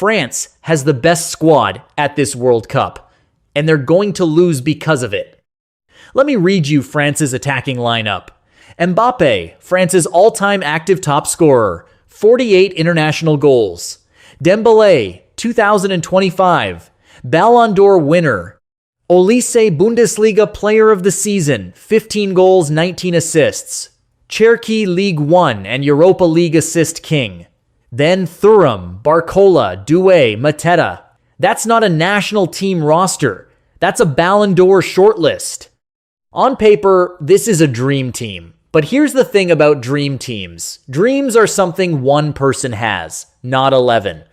France has the best squad at this World Cup, and they're going to lose because of it. Let me read you France's attacking lineup. Mbappé, France's all-time active top scorer, 48 international goals. Dembélé, 2025, Ballon d'Or winner. Olise, Bundesliga Player of the Season, 15 goals, 19 assists. Cherki, League 1 and Europa League assist king. Then Thuram, Barcola, Doué, Mateta. That's not a national team roster. That's a Ballon d'Or shortlist. On paper, this is a dream team. But here's the thing about dream teams. Dreams are something one person has, not 11.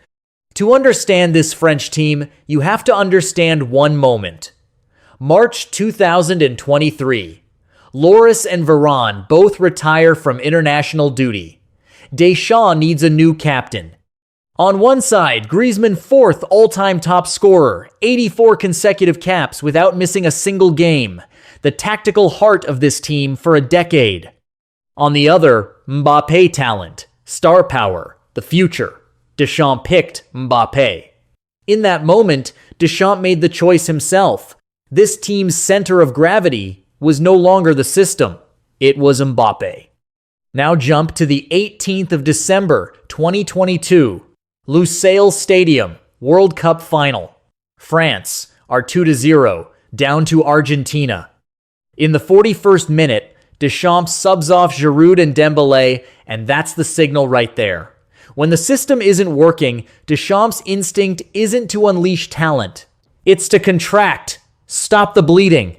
To understand this French team, you have to understand one moment. March 2023. Lloris and Varane both retire from international duty. Deschamps needs a new captain. On one side, Griezmann, fourth all-time top scorer, 84 consecutive caps without missing a single game, the tactical heart of this team for a decade. On the other, Mbappé talent, star power, the future. Deschamps picked Mbappé. In that moment, Deschamps made the choice himself. This team's center of gravity was no longer the system. It was Mbappé. Now jump to the 18th of December, 2022. Lusail Stadium, World Cup Final. France are 2-0, down to Argentina. In the 41st minute, Deschamps subs off Giroud and Dembélé, and that's the signal right there. When the system isn't working, Deschamps' instinct isn't to unleash talent. It's to contract, stop the bleeding.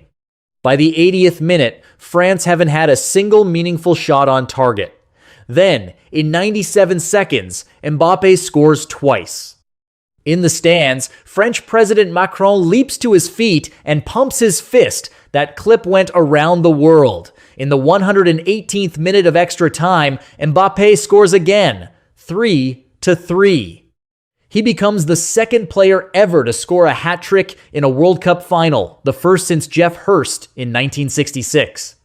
By the 80th minute, France haven't had a single meaningful shot on target. Then, in 97 seconds, Mbappé scores twice. In the stands, French President Macron leaps to his feet and pumps his fist. That clip went around the world. In the 118th minute of extra time, Mbappé scores again, 3-3. He becomes the second player ever to score a hat-trick in a World Cup final, the first since Jeff Hurst in 1966.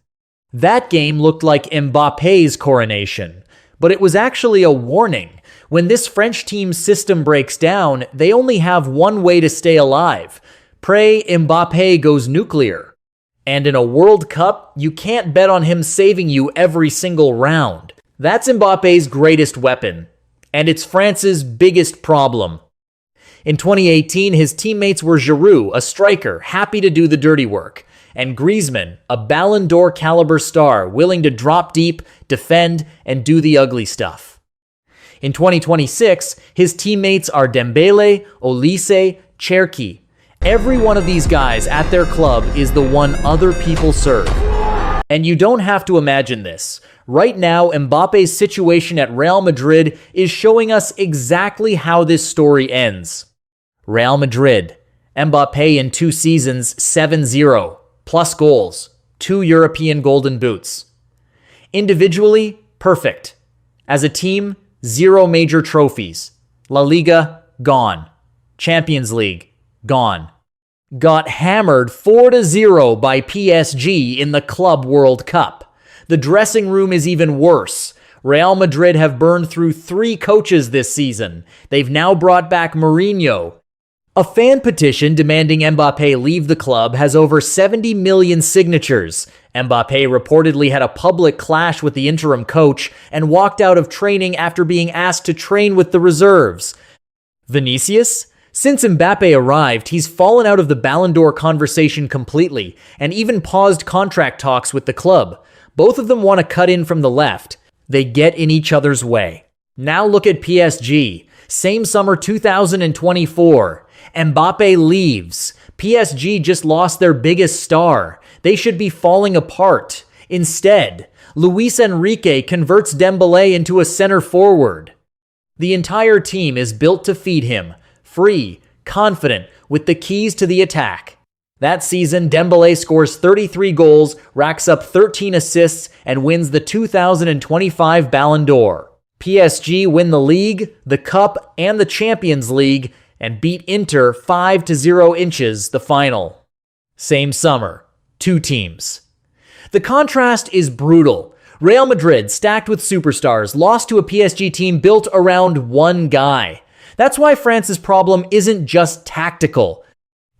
That game looked like Mbappé's coronation, but it was actually a warning. When this French team's system breaks down, they only have one way to stay alive. Pray Mbappé goes nuclear. And in a World Cup, you can't bet on him saving you every single round. That's Mbappé's greatest weapon. And it's France's biggest problem. In 2018, his teammates were Giroud, a striker, happy to do the dirty work, and Griezmann, a Ballon d'Or caliber star, willing to drop deep, defend, and do the ugly stuff. In 2026, his teammates are Dembélé, Olise, Cherki. Every one of these guys at their club is the one other people serve. And you don't have to imagine this. Right now, Mbappe's situation at Real Madrid is showing us exactly how this story ends. Real Madrid. Mbappé in 2 seasons, 7-0, plus goals, 2 European Golden Boots. Individually, perfect. As a team, 0 major trophies. La Liga, gone. Champions League, gone. Got hammered 4-0 by PSG in the Club World Cup. The dressing room is even worse. Real Madrid have burned through 3 coaches this season. They've now brought back Mourinho. A fan petition demanding Mbappé leave the club has over 70 million signatures. Mbappé reportedly had a public clash with the interim coach and walked out of training after being asked to train with the reserves. Vinicius? Since Mbappé arrived, he's fallen out of the Ballon d'Or conversation completely and even paused contract talks with the club. Both of them want to cut in from the left. They get in each other's way. Now look at PSG. Same summer 2024. Mbappé leaves. PSG just lost their biggest star. They should be falling apart. Instead, Luis Enrique converts Dembélé into a center forward. The entire team is built to feed him. Free, confident, with the keys to the attack. That season, Dembélé scores 33 goals, racks up 13 assists, and wins the 2025 Ballon d'Or. PSG win the league, the cup, and the Champions League, and beat Inter 5-0 inches the final. Same summer, 2 teams. The contrast is brutal. Real Madrid, stacked with superstars, lost to a PSG team built around one guy. That's why France's problem isn't just tactical.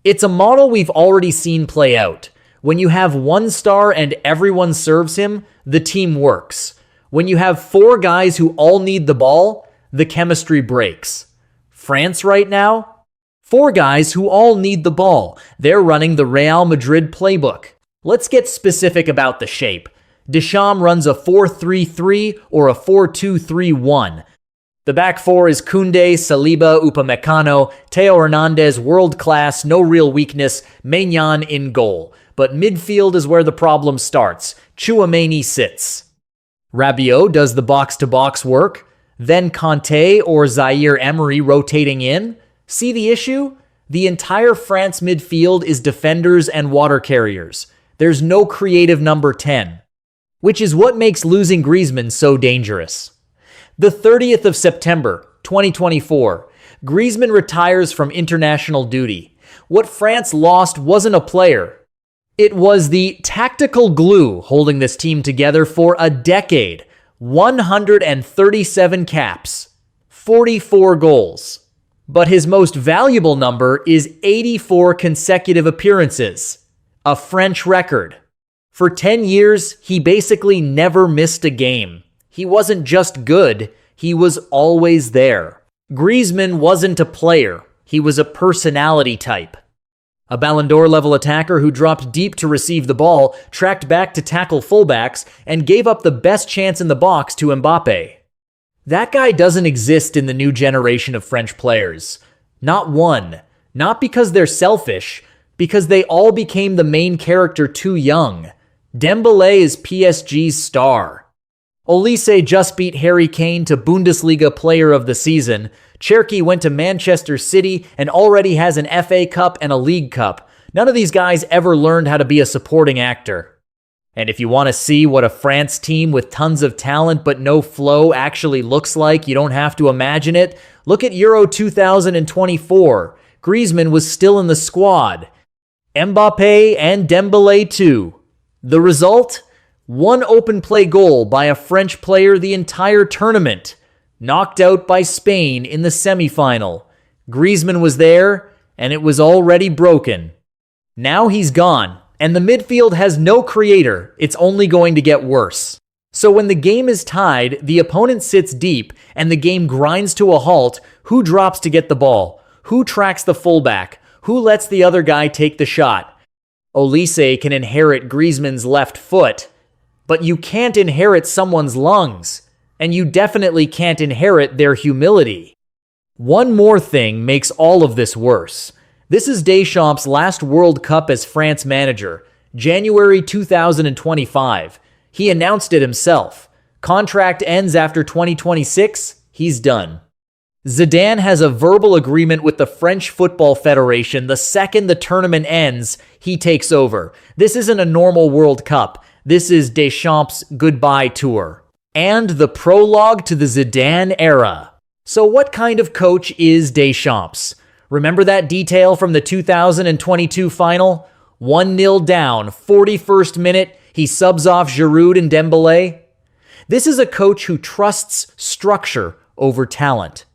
It's a model we've already seen play out. When you have one star and everyone serves him, the team works. When you have four guys who all need the ball, the chemistry breaks. France right now? Four guys who all need the ball. They're running the Real Madrid playbook. Let's get specific about the shape. Deschamps runs a 4-3-3 or a 4-2-3-1. The back four is Koundé, Saliba, Upamecano, Theo Hernandez, world-class, no real weakness, Maignan in goal. But midfield is where the problem starts. Tchouaméni sits. Rabiot does the box-to-box work. Then Kanté or Zaire Emery rotating in. See the issue? The entire France midfield is defenders and water carriers. There's no creative number 10. Which is what makes losing Griezmann so dangerous. The 30th of September, 2024, Griezmann retires from international duty. What France lost wasn't a player. It was the tactical glue holding this team together for a decade. 137 caps, 44 goals. But his most valuable number is 84 consecutive appearances, a French record. For 10 years, he basically never missed a game. He wasn't just good, he was always there. Griezmann wasn't a player, he was a personality type. A Ballon d'Or level attacker who dropped deep to receive the ball, tracked back to tackle fullbacks, and gave up the best chance in the box to Mbappé. That guy doesn't exist in the new generation of French players. Not one. Not because they're selfish, because they all became the main character too young. Dembélé is PSG's star. Olise just beat Harry Kane to Bundesliga Player of the Season. Cherki went to Manchester City and already has an FA Cup and a League Cup. None of these guys ever learned how to be a supporting actor. And if you want to see what a France team with tons of talent but no flow actually looks like, you don't have to imagine it. Look at Euro 2024. Griezmann was still in the squad. Mbappé and Dembélé too. The result? One open play goal by a French player the entire tournament. Knocked out by Spain in the semifinal. Griezmann was there, and it was already broken. Now he's gone, and the midfield has no creator. It's only going to get worse. So when the game is tied, the opponent sits deep, and the game grinds to a halt, who drops to get the ball? Who tracks the fullback? Who lets the other guy take the shot? Olise can inherit Griezmann's left foot, but you can't inherit someone's lungs. And you definitely can't inherit their humility. One more thing makes all of this worse. This is Deschamps' last World Cup as France manager, January 2025. He announced it himself. Contract ends after 2026, he's done. Zidane has a verbal agreement with the French Football Federation. The second the tournament ends, he takes over. This isn't a normal World Cup. This is Deschamps' goodbye tour. And the prologue to the Zidane era. So what kind of coach is Deschamps? Remember that detail from the 2022 final? 1-0 down, 41st minute, he subs off Giroud and Dembélé. This is a coach who trusts structure over talent.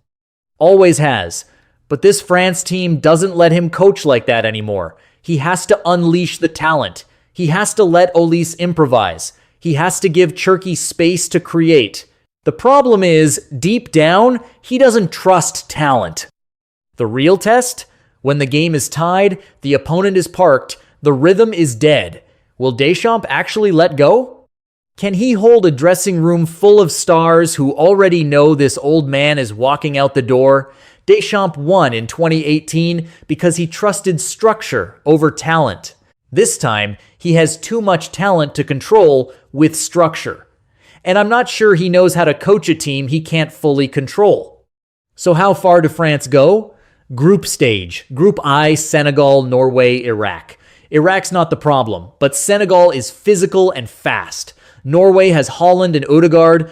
Always has. But this France team doesn't let him coach like that anymore. He has to unleash the talent. He has to let Olise improvise. He has to give Cherki space to create. The problem is, deep down, he doesn't trust talent. The real test? When the game is tied, the opponent is parked, the rhythm is dead. Will Deschamps actually let go? Can he hold a dressing room full of stars who already know this old man is walking out the door? Deschamps won in 2018 because he trusted structure over talent. This time, he has too much talent to control with structure. And I'm not sure he knows how to coach a team he can't fully control. So how far do France go? Group stage. Group I, Senegal, Norway, Iraq. Iraq's not the problem, but Senegal is physical and fast. Norway has Holland and Odegaard.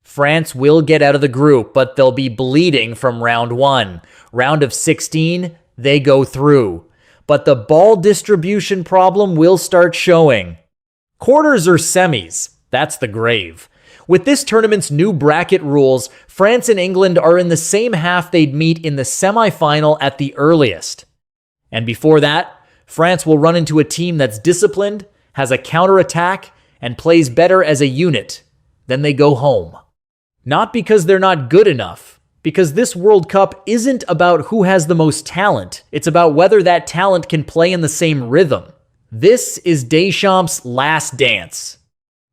France will get out of the group, but they'll be bleeding from round 1. Round of 16, they go through. But the ball distribution problem will start showing. Quarters or semis, that's the grave. With this tournament's new bracket rules, France and England are in the same half they'd meet in the semi-final at the earliest. And before that, France will run into a team that's disciplined, has a counter-attack, and plays better as a unit. Then they go home. Not because they're not good enough, because this World Cup isn't about who has the most talent. It's about whether that talent can play in the same rhythm. This is Deschamps' last dance.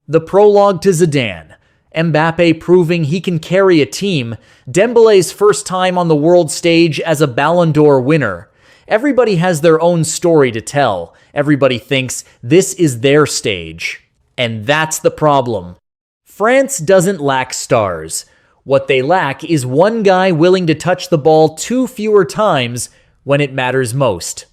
The prologue to Zidane. Mbappé proving he can carry a team. Dembélé's first time on the world stage as a Ballon d'Or winner. Everybody has their own story to tell. Everybody thinks this is their stage. And that's the problem. France doesn't lack stars. What they lack is one guy willing to touch the ball 2 fewer times when it matters most.